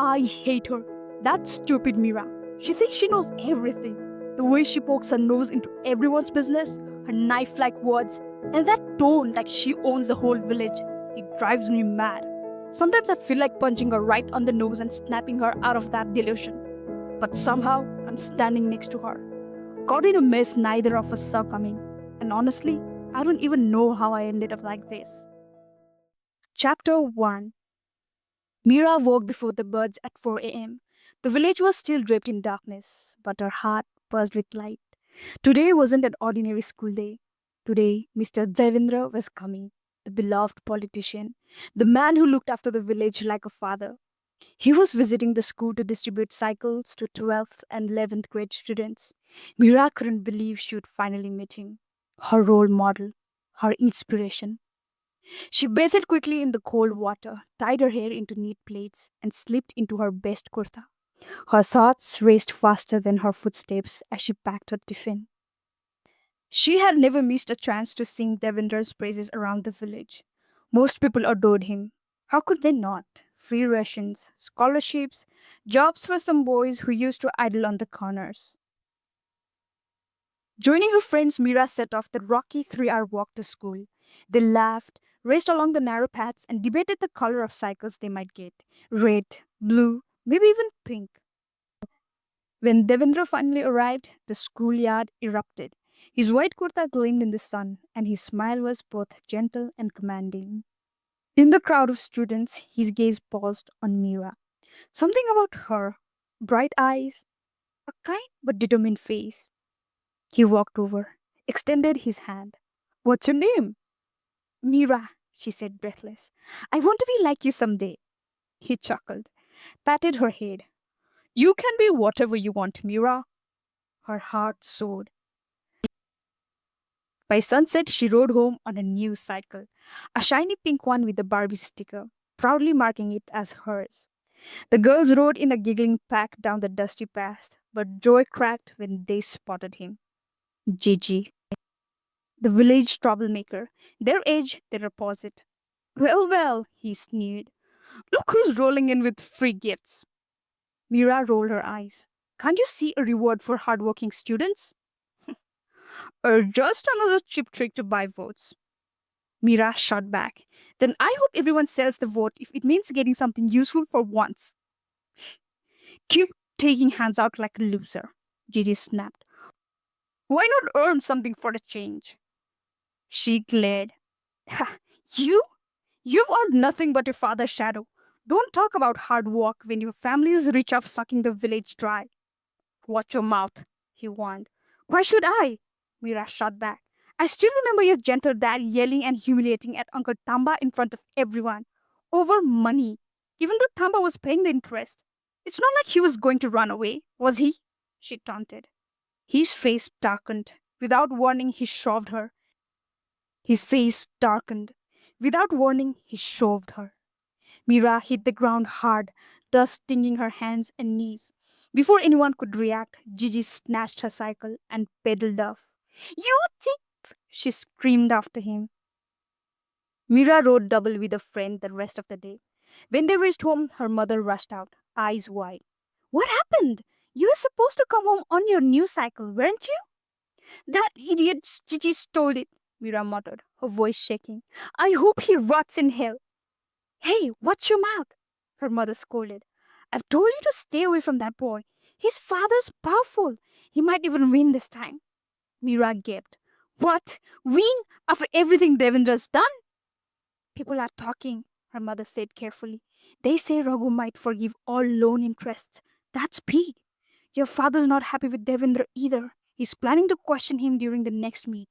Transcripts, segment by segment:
I hate her. That stupid Meera. She thinks she knows everything. The way she pokes her nose into everyone's business, her knife-like words, and that tone like she owns the whole village. It drives me mad. Sometimes I feel like punching her right on the nose and snapping her out of that delusion. But somehow, I'm standing next to her. Caught in a mess neither of us saw coming. And honestly, I don't even know how I ended up like this. Chapter 1. Meera woke before the birds at 4 a.m. The village was still draped in darkness, but her heart buzzed with light. Today wasn't an ordinary school day. Today, Mr. Devendra was coming, the beloved politician, the man who looked after the village like a father. He was visiting the school to distribute cycles to 12th and 11th grade students. Meera couldn't believe she would finally meet him. Her role model, her inspiration. She bathed quickly in the cold water, tied her hair into neat plaits, and slipped into her best kurta. Her thoughts raced faster than her footsteps as she packed her tiffin. She had never missed a chance to sing Devendra's praises around the village. Most people adored him. How could they not? Free rations, scholarships, jobs for some boys who used to idle on the corners. Joining her friends, Meera set off the rocky 3 hour walk to school. They laughed, raced along the narrow paths, and debated the color of cycles they might get red, blue, maybe even pink. When Devendra finally arrived, the schoolyard erupted. His white kurta gleamed in the sun, and his smile was both gentle and commanding. In the crowd of students, his gaze paused on Meera. Something about her bright eyes, a kind but determined face. He walked over, extended his hand. What's your name? Meera, she said, breathless. I want to be like you someday. He chuckled, patted her head. You can be whatever you want, Meera. Her heart soared. By sunset, she rode home on a new cycle, a shiny pink one with a Barbie sticker, proudly marking it as hers. The girls rode in a giggling pack down the dusty path, but joy cracked when they spotted him. Gigi, the village troublemaker, their age, their opposite. Well, well, he sneered. Look who's rolling in with free gifts. Meera rolled her eyes. Can't you see a reward for hardworking students? Or just another cheap trick to buy votes? Meera shot back. Then I hope everyone sells the vote if it means getting something useful for once. Keep taking hands out like a loser, Gigi snapped. Why not earn something for a change? She glared. Ha, you? You've earned nothing but your father's shadow. Don't talk about hard work when your family is rich off sucking the village dry. Watch your mouth, he warned. Why should I? Meera shot back. I still remember your gentle dad yelling and humiliating at Uncle Tamba in front of everyone. Over money. Even though Tamba was paying the interest. It's not like he was going to run away, was he? She taunted. His face darkened. Without warning, he shoved her. His face darkened. Without warning, he shoved her. Meera hit the ground hard, dust stinging her hands and knees. Before anyone could react, Gigi snatched her cycle and pedaled off. You think? She screamed after him. Meera rode double with a friend the rest of the day. When they reached home, her mother rushed out, eyes wide. What happened? You were supposed to come home on your new cycle, weren't you? That idiot Gigi stole it, Meera muttered, her voice shaking. I hope he rots in hell. Hey, watch your mouth, her mother scolded. I've told you to stay away from that boy. His father's powerful. He might even win this time. Meera gaped. What? Win? After everything Devendra's done? People are talking, her mother said carefully. They say Raghu might forgive all loan interests. That's big. Your father's not happy with Devendra either. He's planning to question him during the next meet.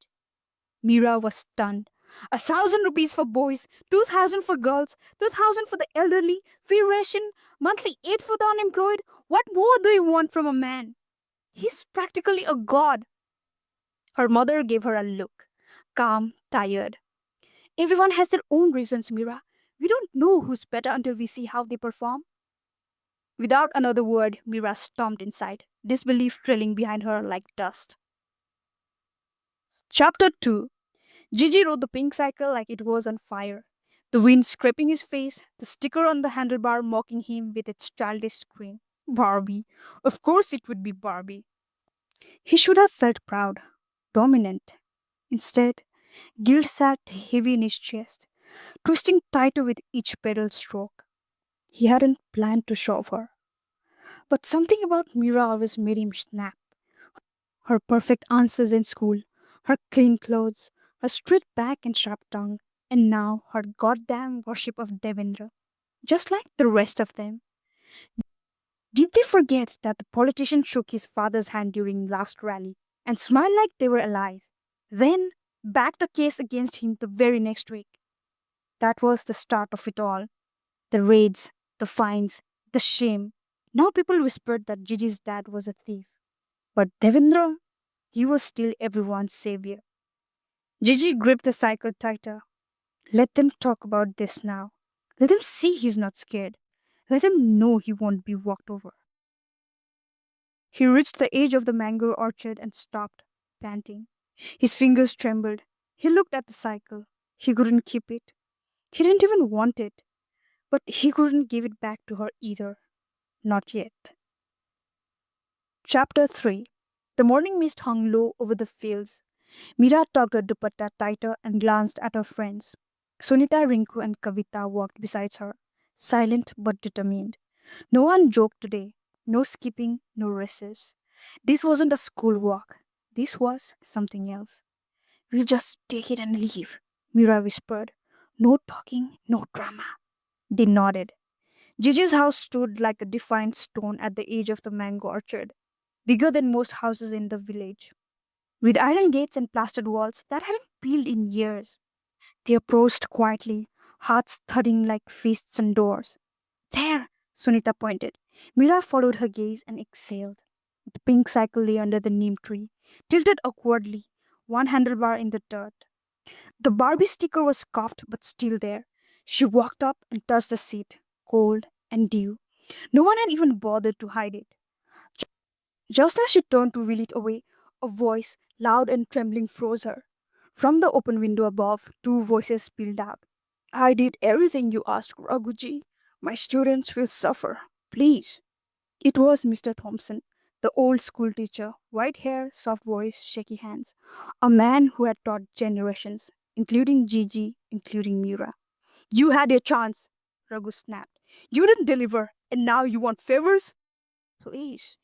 Meera was stunned. 1,000 rupees for boys, 2,000 for girls, 2,000 for the elderly, free ration, monthly aid for the unemployed. What more do you want from a man? He's practically a god. Her mother gave her a look, calm, tired. Everyone has their own reasons, Meera. We don't know who's better until we see how they perform. Without another word, Meera stomped inside, disbelief trailing behind her like dust. Chapter 2. Gigi rode the pink cycle like it was on fire. The wind scraping his face, the sticker on the handlebar mocking him with its childish scream. Barbie. Of course it would be Barbie. He should have felt proud, dominant. Instead, guilt sat heavy in his chest, twisting tighter with each pedal stroke. He hadn't planned to shove her. But something about Meera always made him snap. Her perfect answers in school, her clean clothes, her straight back and sharp tongue, and now her goddamn worship of Devendra. Just like the rest of them. Did they forget that the politician shook his father's hand during last rally and smiled like they were alive? Then backed a case against him the very next week. That was the start of it all. The raids, the fines, the shame. Now people whispered that Gigi's dad was a thief. But Devendra, he was still everyone's savior. Gigi gripped the cycle tighter. Let them talk about this now. Let them see he's not scared. Let them know he won't be walked over. He reached the edge of the mango orchard and stopped, panting. His fingers trembled. He looked at the cycle. He couldn't keep it. He didn't even want it. But he couldn't give it back to her either. Not yet. Chapter 3. The morning mist hung low over the fields. Meera tugged her dupatta tighter and glanced at her friends. Sunita, Rinku, and Kavita walked beside her, silent but determined. No one joked today. No skipping, no races. This wasn't a school walk. This was something else. We'll just take it and leave, Meera whispered. No talking, no drama. They nodded. Gigi's house stood like a defiant stone at the edge of the mango orchard, bigger than most houses in the village, with iron gates and plastered walls that hadn't peeled in years. They approached quietly, hearts thudding like fists on doors. There, Sunita pointed. Mira followed her gaze and exhaled. The pink cycle lay under the neem tree, tilted awkwardly, one handlebar in the dirt. The Barbie sticker was scuffed but still there. She walked up and touched the seat, cold and dew. No one had even bothered to hide it. Just as she turned to wheel it away, a voice, loud and trembling, froze her. From the open window above, two voices spilled out. I did everything you asked, Raghuji. My students will suffer. Please. It was Mr. Thompson, the old school teacher, white hair, soft voice, shaky hands. A man who had taught generations, including Gigi, including Mira. You had your chance, Raghu snapped. You didn't deliver, and now you want favors? Please,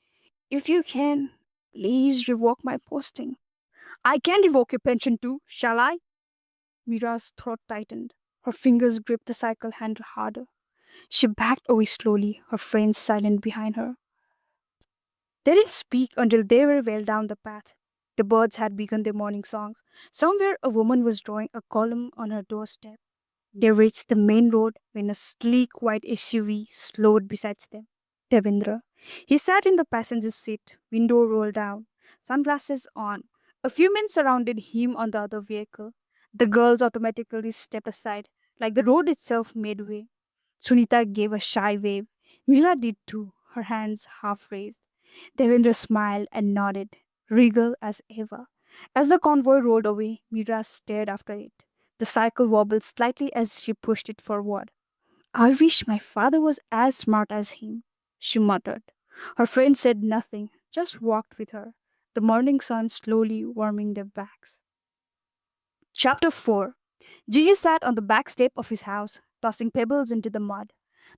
if you can, please revoke my posting. I can revoke your pension too, shall I? Mira's throat tightened. Her fingers gripped the cycle handle harder. She backed away slowly, her friends silent behind her. They didn't speak until they were well down the path. The birds had begun their morning songs. Somewhere a woman was drawing a column on her doorstep. They reached the main road when a sleek white SUV slowed beside them. Devendra. He sat in the passenger seat, window rolled down, sunglasses on. A few men surrounded him on the other vehicle. The girls automatically stepped aside, like the road itself made way. Sunita gave a shy wave. Mila did too, her hands half raised. Devendra smiled and nodded, regal as ever. As the convoy rolled away, Mira stared after it. The cycle wobbled slightly as she pushed it forward. I wish my father was as smart as him, she muttered. Her friend said nothing, just walked with her, the morning sun slowly warming their backs. Chapter 4. Gigi sat on the back step of his house, tossing pebbles into the mud.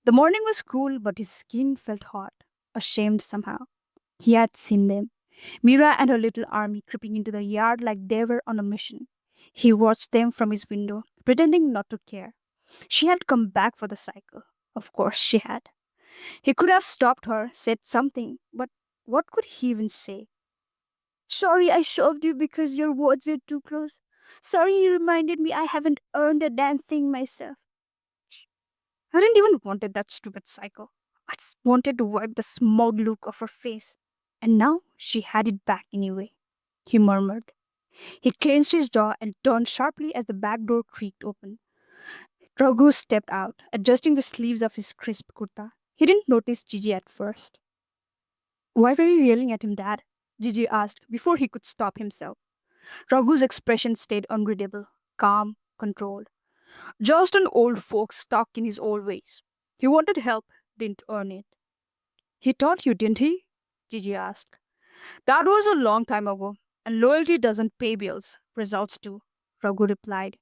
The morning was cool, but his skin felt hot, ashamed somehow. He had seen them, Mira and her little army creeping into the yard like they were on a mission. He watched them from his window, pretending not to care. She had come back for the cycle. Of course she had. He could have stopped her, said something, but what could he even say? Sorry I shoved you because your words were too close. Sorry you reminded me I haven't earned a damn thing myself. I didn't even wanted that stupid cycle. I just wanted to wipe the smug look off her face. And now she had it back anyway, he murmured. He clenched his jaw and turned sharply as the back door creaked open. Raghu stepped out, adjusting the sleeves of his crisp kurta. He didn't notice Gigi at first. Why were you yelling at him, Dad? Gigi asked before he could stop himself. Raghu's expression stayed unreadable, calm, controlled. Just an old folk stuck in his old ways. He wanted help, didn't earn it. He taught you, didn't he? Gigi asked. That was a long time ago, and loyalty doesn't pay bills, results do, Raghu replied.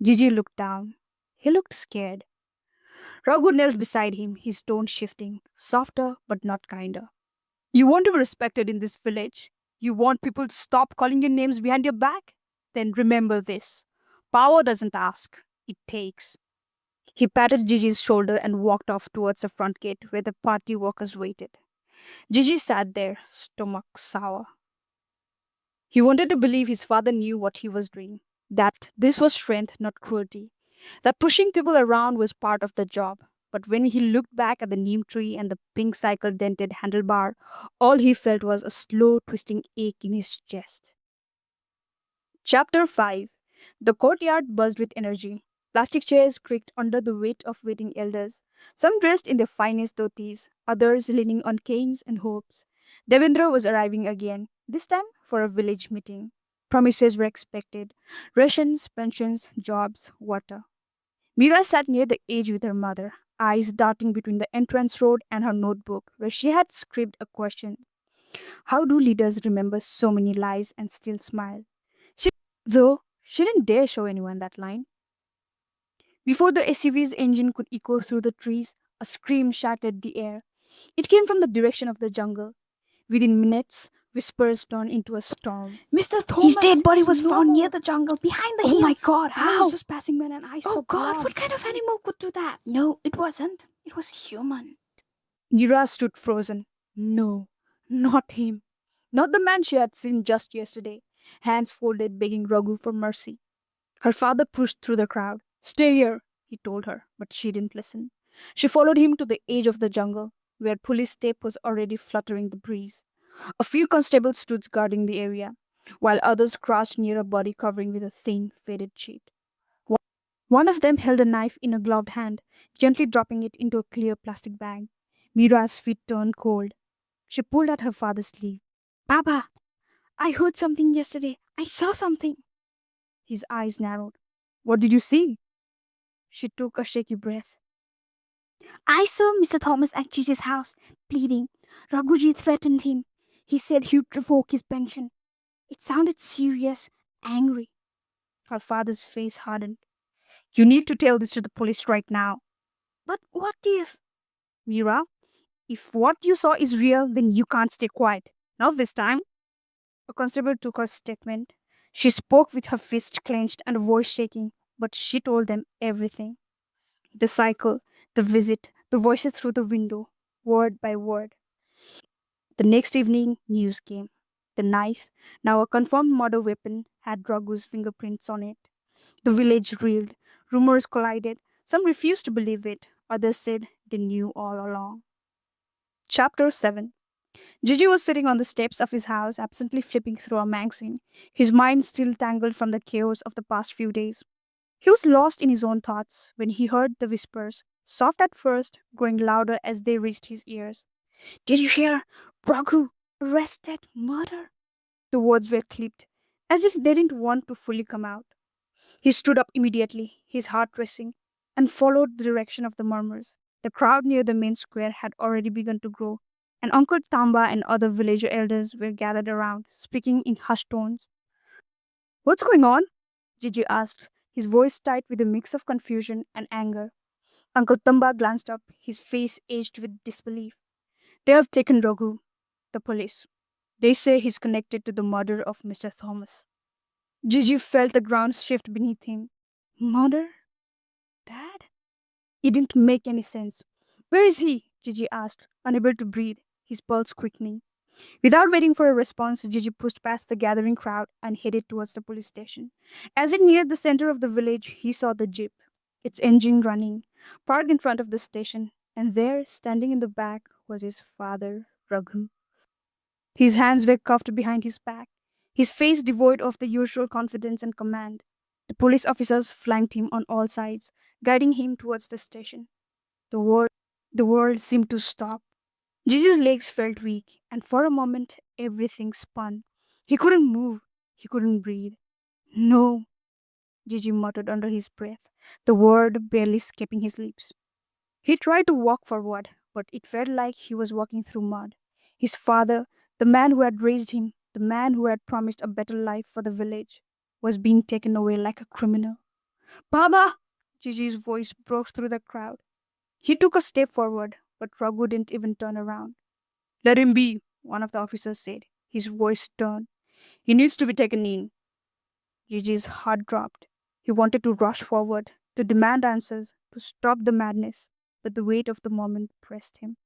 Gigi looked down. He looked scared. Raghu knelt beside him, his tone shifting, softer but not kinder. You want to be respected in this village? You want people to stop calling your names behind your back? Then remember this. Power doesn't ask, it takes. He patted Gigi's shoulder and walked off towards the front gate where the party workers waited. Gigi sat there, stomach sour. He wanted to believe his father knew what he was doing, that this was strength, not cruelty, that pushing people around was part of the job. But when he looked back at the neem tree and the pink cycle dented handlebar, all he felt was a slow twisting ache in his chest. Chapter 5. The courtyard buzzed with energy. Plastic chairs creaked under the weight of waiting elders, some dressed in their finest dhotis, others leaning on canes and hopes. Devendra was arriving again, this time for a village meeting. Promises were expected rations, pensions, jobs, water. Meera sat near the edge with her mother, eyes darting between the entrance road and her notebook, where she had scribbled a question. How do leaders remember so many lies and still smile? She, though she didn't dare show anyone that line. Before the SUV's engine could echo through the trees, a scream shattered the air. It came from the direction of the jungle. Within minutes, whispers turned into a storm. Mr. His Thomas dead body is was no found near more. the jungle behind the Oh my hills. god, I how? was just passing by and I saw Oh god, what blobs. kind of animal could do that? No, it wasn't. It was human. Nira stood frozen. No, not him. Not the man she had seen just yesterday, hands folded, begging Raghu for mercy. Her father pushed through the crowd. Stay here, he told her, but she didn't listen. She followed him to the edge of the jungle, where police tape was already fluttering the breeze. A few constables stood guarding the area, while others crouched near a body covering with a thin, faded sheet. One of them held a knife in a gloved hand, gently dropping it into a clear plastic bag. Mira's feet turned cold. She pulled at her father's sleeve. Papa, I heard something yesterday. I saw something. His eyes narrowed. What did you see? She took a shaky breath. I saw Mr. Thomas at Gigi's house, pleading. Raghuji threatened him. He said he'd revoke his pension. It sounded serious, angry. Her father's face hardened. You need to tell this to the police right now. But what if? Mira, if what you saw is real, then you can't stay quiet. Not this time. A constable took her statement. She spoke with her fist clenched and voice shaking, but she told them everything. The cycle, the visit, the voices through the window, word by word. The next evening, news came. The knife, now a confirmed murder weapon, had Raghu's fingerprints on it. The village reeled. Rumors collided. Some refused to believe it. Others said they knew all along. Chapter 7. Gigi was sitting on the steps of his house, absently flipping through a magazine, his mind still tangled from the chaos of the past few days. He was lost in his own thoughts when he heard the whispers, soft at first, growing louder as they reached his ears. Did you hear? Raghu, arrested, murder? The words were clipped, as if they didn't want to fully come out. He stood up immediately, his heart racing, and followed the direction of the murmurs. The crowd near the main square had already begun to grow, and Uncle Tamba and other villager elders were gathered around, speaking in hushed tones. What's going on? Gigi asked, his voice tight with a mix of confusion and anger. Uncle Tamba glanced up, his face aged with disbelief. They have taken Raghu, the police. They say he's connected to the murder of Mr. Thomas. Gigi felt the ground shift beneath him. Murder? Dad? It didn't make any sense. Where is he? Gigi asked, unable to breathe, his pulse quickening. Without waiting for a response, Gigi pushed past the gathering crowd and headed towards the police station. As it neared the center of the village, he saw the jeep, its engine running, parked in front of the station, and there, standing in the back, was his father, Raghu. His hands were cuffed behind his back, his face devoid of the usual confidence and command. The police officers flanked him on all sides, guiding him towards the station. The world, the world seemed to stop. Gigi's legs felt weak, and for a moment everything spun. He couldn't move. He couldn't breathe. No, Gigi muttered under his breath. the word barely escaping his lips. He tried to walk forward, but it felt like he was walking through mud. His father, the man who had raised him, the man who had promised a better life for the village, was being taken away like a criminal. Baba! Gigi's voice broke through the crowd. He took a step forward, but Raghu didn't even turn around. Let him be, one of the officers said, his voice stern. He needs to be taken in. Gigi's heart dropped. He wanted to rush forward, to demand answers, to stop the madness, but the weight of the moment pressed him.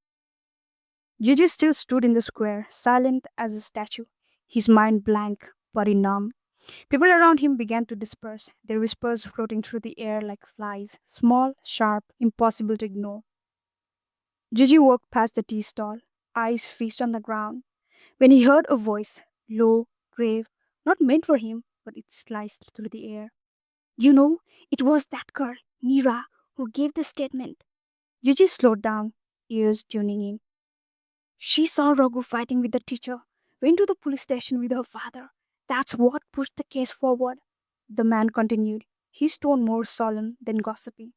Gigi still stood in the square, silent as a statue, his mind blank, body numb. People around him began to disperse, their whispers floating through the air like flies, small, sharp, impossible to ignore. Gigi walked past the tea stall, eyes fixed on the ground, when he heard a voice, low, grave, not meant for him, but it sliced through the air. You know, it was that girl, Meera, who gave the statement. Gigi slowed down, ears tuning in. She saw Raghu fighting with the teacher, went to the police station with her father. That's what pushed the case forward. The man continued, his tone more solemn than gossipy.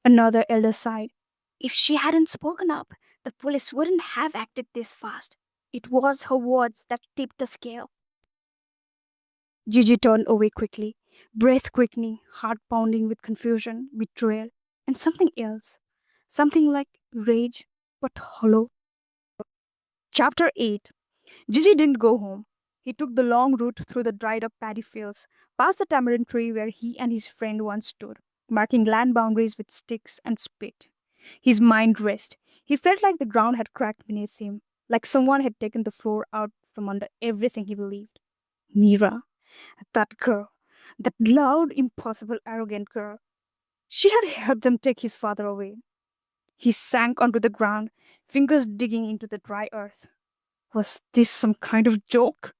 Another elder sighed. If she hadn't spoken up, the police wouldn't have acted this fast. It was her words that tipped the scale. Gigi turned away quickly, breath quickening, heart pounding with confusion, betrayal, and something else. Something like rage, but hollow. Chapter 8. Gigi didn't go home. He took the long route through the dried up paddy fields, past the tamarind tree where he and his friend once stood, marking land boundaries with sticks and spit. His mind raced. He felt like the ground had cracked beneath him, like someone had taken the floor out from under everything he believed. Meera, that girl, that loud, impossible, arrogant girl. She had helped them take his father away. He sank onto the ground, fingers digging into the dry earth. Was this some kind of joke?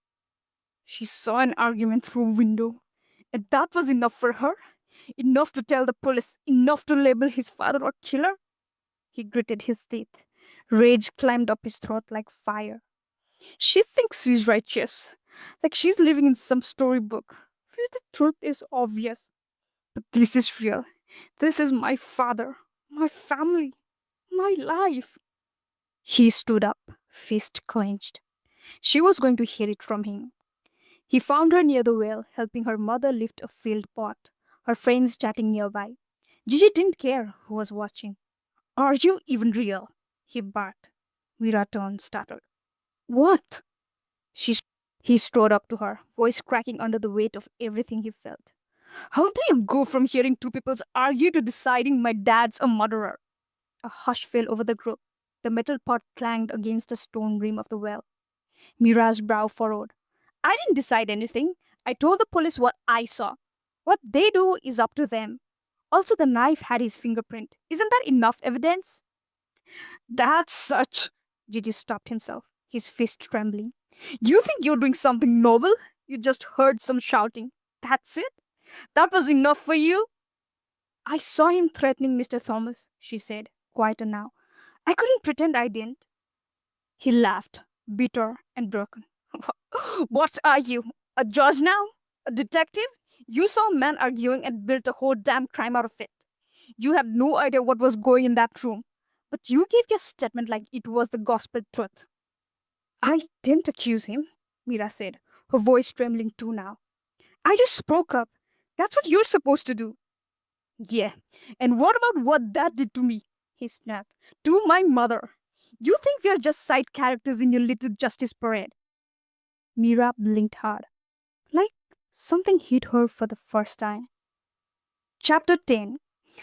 She saw an argument through a window, and that was enough for her? Enough to tell the police, enough to label his father a killer? He gritted his teeth. Rage climbed up his throat like fire. She thinks she's righteous, like she's living in some storybook, where the truth is obvious. But this is real. This is my father, my family, my life. He stood up, fist clenched. She was going to hear it from him. He found her near the well, helping her mother lift a filled pot, her friends chatting nearby. Gigi didn't care who was watching. Are you even real? He barked. Mira turned, startled. What? She, he strode up to her, voice cracking under the weight of everything he felt. How do you go from hearing two people argue to deciding my dad's a murderer? A hush fell over the group. The metal pot clanged against the stone rim of the well. Mira's brow furrowed. I didn't decide anything. I told the police what I saw. What they do is up to them. Also, the knife had his fingerprint. Isn't that enough evidence? That's such. Gigi stopped himself, his fist trembling. You think you're doing something noble? You just heard some shouting. That's it? That was enough for you? I saw him threatening Mr. Thomas, she said, quieter now. I couldn't pretend I didn't. He laughed, bitter and broken. What are you? A judge now? A detective? You saw a man arguing and built a whole damn crime out of it. You had no idea what was going in that room. But you gave your statement like it was the gospel truth. I didn't accuse him, Mira said, her voice trembling too now. I just spoke up. That's what you're supposed to do. Yeah, and what about what that did to me? He snapped. To my mother. You think we are just side characters in your little justice parade? Mira blinked hard, like something hit her for the first time. Chapter 10.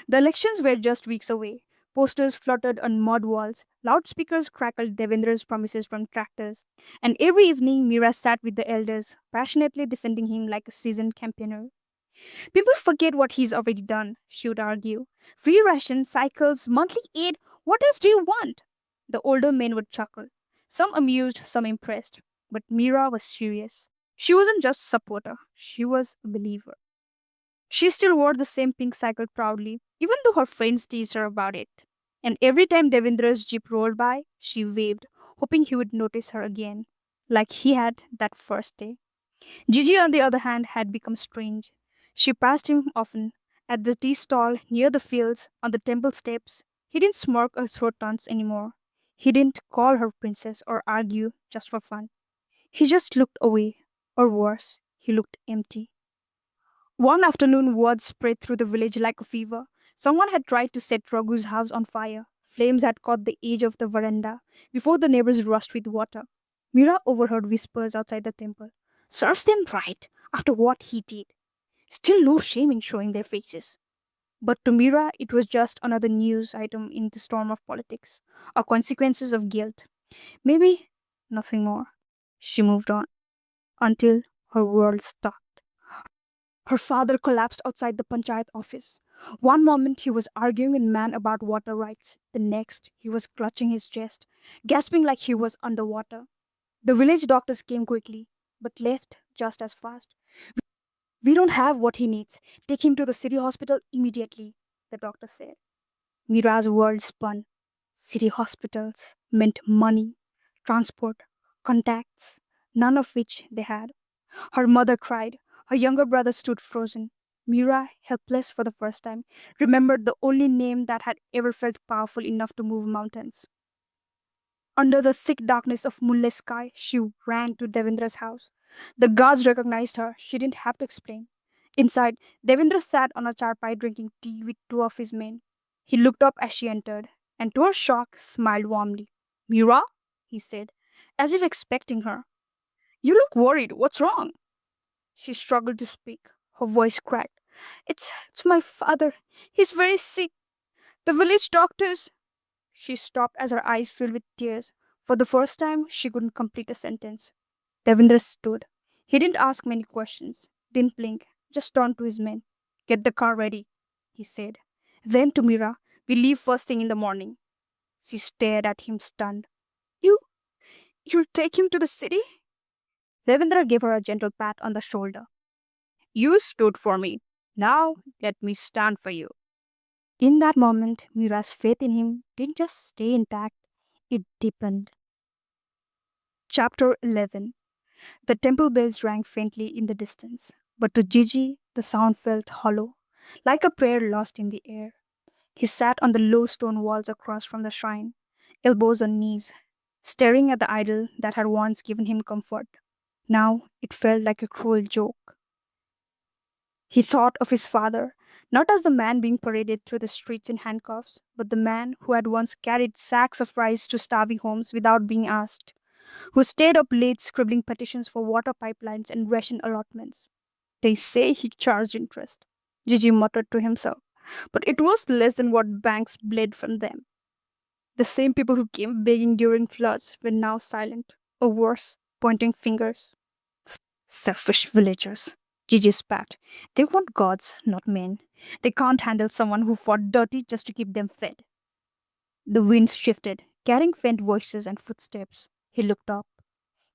The elections were just weeks away. Posters fluttered on mud walls, loudspeakers crackled Devendra's promises from tractors, and every evening Mira sat with the elders, passionately defending him like a seasoned campaigner. People forget what he's already done, she would argue. Free rations, cycles, monthly aid, what else do you want? The older men would chuckle, some amused, some impressed. But Mira was serious. She wasn't just a supporter, she was a believer. She still wore the same pink cycle proudly, even though her friends teased her about it. And every time Devendra's jeep rolled by, she waved, hoping he would notice her again, like he had that first day. Gigi, on the other hand, had become strange. She passed him often, At the tea stall near the fields on the temple steps, he didn't smirk or throw taunts anymore. He didn't call her princess or argue just for fun. He just looked away, or worse, he looked empty. One afternoon, word spread through the village like a fever. Someone had tried to set Raghu's house on fire. Flames had caught the edge of the veranda before the neighbors rushed with water. Mira overheard whispers outside the temple. Serves them right after what he did. Still no shame in showing their faces. But to Mira, it was just another news item in the storm of politics, or consequences of guilt. Maybe nothing more. She moved on until her world stopped. Her father collapsed outside the panchayat office. One moment he was arguing with man about water rights. The next he was clutching his chest, gasping like he was underwater. The village doctors came quickly, but left just as fast. We don't have what he needs. Take him to the city hospital immediately, the doctor said. Mira's world spun. City hospitals meant money, transport, contacts, none of which they had. Her mother cried. Her younger brother stood frozen. Mira, helpless for the first time, remembered the only name that had ever felt powerful enough to move mountains. Under the thick darkness of moonless sky, she ran to Devendra's house. The guards recognized her. She didn't have to explain. Inside, Devendra sat on a charpai drinking tea with two of his men. He looked up as she entered, and to her shock, smiled warmly. Mira? He said, as if expecting her. You look worried. What's wrong? She struggled to speak. Her voice cracked. It's my father. He's very sick. The village doctors. She stopped as her eyes filled with tears. For the first time, she couldn't complete a sentence. Devendra stood. He didn't ask many questions, didn't blink, just turned to his men. Get the car ready, he said. Then to Mira, we leave first thing in the morning. She stared at him stunned. You, you'll take him to the city? Devendra gave her a gentle pat on the shoulder. You stood for me. Now let me stand for you. In that moment, Mira's faith in him didn't just stay intact, it deepened. Chapter 11. The temple bells rang faintly in the distance, but to Gigi, the sound felt hollow, like a prayer lost in the air. He sat on the low stone walls across from the shrine, elbows on knees, staring at the idol that had once given him comfort. Now it felt like a cruel joke. He thought of his father, not as the man being paraded through the streets in handcuffs, but the man who had once carried sacks of rice to starving homes without being asked, who stayed up late scribbling petitions for water pipelines and ration allotments. They say he charged interest, Gigi muttered to himself, but it was less than what banks bled from them. The same people who came begging during floods were now silent, or worse, pointing fingers. Selfish villagers, Gigi spat. They want gods, not men. They can't handle someone who fought dirty just to keep them fed. The winds shifted, carrying faint voices and footsteps. He looked up.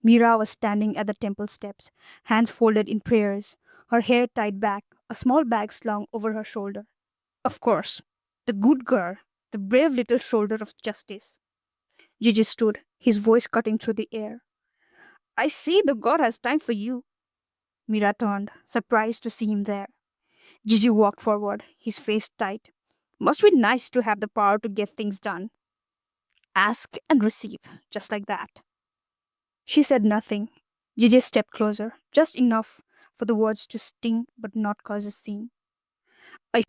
Mira was standing at the temple steps, hands folded in prayers, her hair tied back, a small bag slung over her shoulder. Of course, the good girl, the brave little shoulder of justice. Gigi stood, his voice cutting through the air. I see the god has time for you. Mira turned, surprised to see him there. Gigi walked forward, his face tight. Must be nice to have the power to get things done. Ask and receive, just like that. She said nothing. Gigi stepped closer, just enough for the words to sting but not cause a scene. I,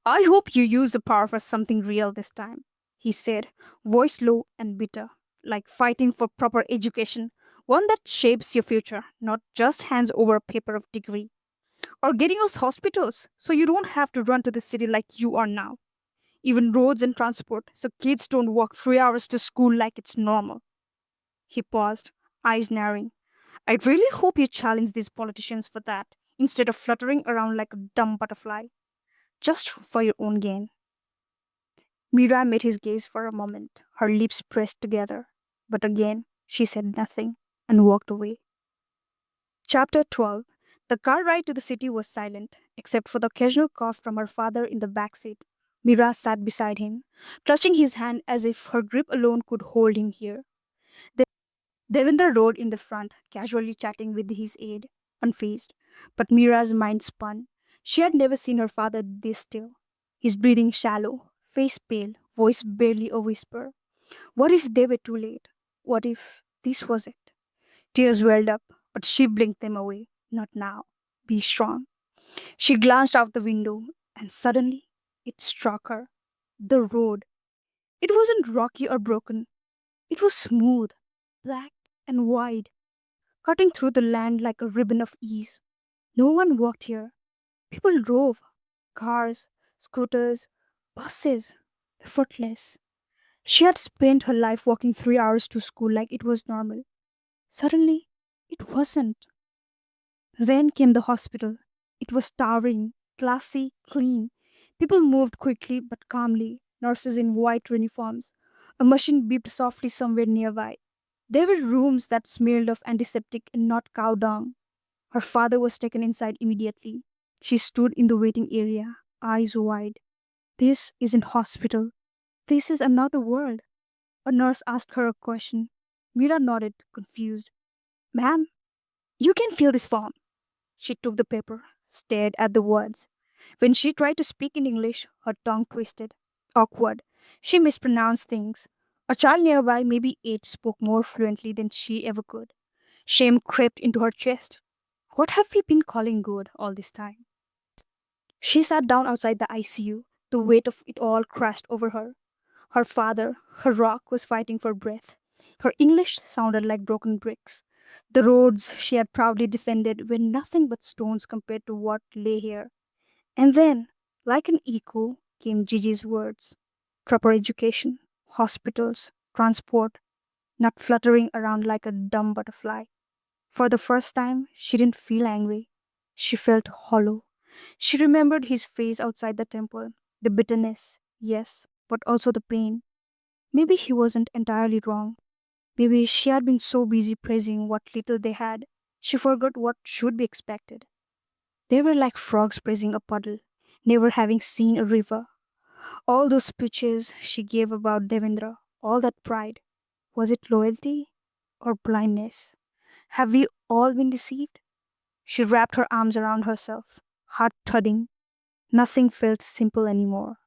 I hope you use the power for something real this time, he said, voice low and bitter, like fighting for proper education, one that shapes your future, not just hands over a paper of degree. Or getting us hospitals so you don't have to run to the city like you are now. Even roads and transport so kids don't walk 3 hours to school like it's normal. He paused, eyes narrowing. I really hope you challenge these politicians for that instead of fluttering around like a dumb butterfly, just for your own gain. Mira met his gaze for a moment, her lips pressed together. But again, she said nothing and walked away. Chapter 12. The car ride to the city was silent, except for the occasional cough from her father in the back seat. Mira sat beside him, clutching his hand as if her grip alone could hold him here. Devendra rode in the front, casually chatting with his aide, unfazed. But Mira's mind spun. She had never seen her father this still. His breathing shallow, face pale, voice barely a whisper. What if they were too late? What if this was it? Tears welled up, but she blinked them away. Not now. Be strong. She glanced out the window, and suddenly it struck her. The road. It wasn't rocky or broken. It was smooth, black, and wide, cutting through the land like a ribbon of ease. No one walked here. People drove. Cars, scooters, buses, effortless. She had spent her life walking 3 hours to school like it was normal. Suddenly, it wasn't. Then came the hospital. It was towering, classy, clean. People moved quickly but calmly, nurses in white uniforms. A machine beeped softly somewhere nearby. There were rooms that smelled of antiseptic and not cow dung. Her father was taken inside immediately. She stood in the waiting area, eyes wide. This isn't hospital. This is another world. A nurse asked her a question. Mira nodded, confused. Ma'am, you can fill this form. She took the paper, stared at the words. When she tried to speak in English, her tongue twisted. Awkward. She mispronounced things. A child nearby, maybe 8, spoke more fluently than she ever could. Shame crept into her chest. What have we been calling good all this time? She sat down outside the ICU. The weight of it all crashed over her. Her father, her rock, was fighting for breath. Her English sounded like broken bricks. The roads she had proudly defended were nothing but stones compared to what lay here. And then, like an echo, came Gigi's words: proper education, hospitals, transport, not fluttering around like a dumb butterfly. For the first time, she didn't feel angry. She felt hollow. She remembered his face outside the temple, the bitterness, yes, but also the pain. Maybe he wasn't entirely wrong. Maybe she had been so busy praising what little they had, she forgot what should be expected. They were like frogs praising a puddle, never having seen a river. All those speeches she gave about Devendra, all that pride, was it loyalty or blindness? Have we all been deceived? She wrapped her arms around herself, heart thudding. Nothing felt simple anymore.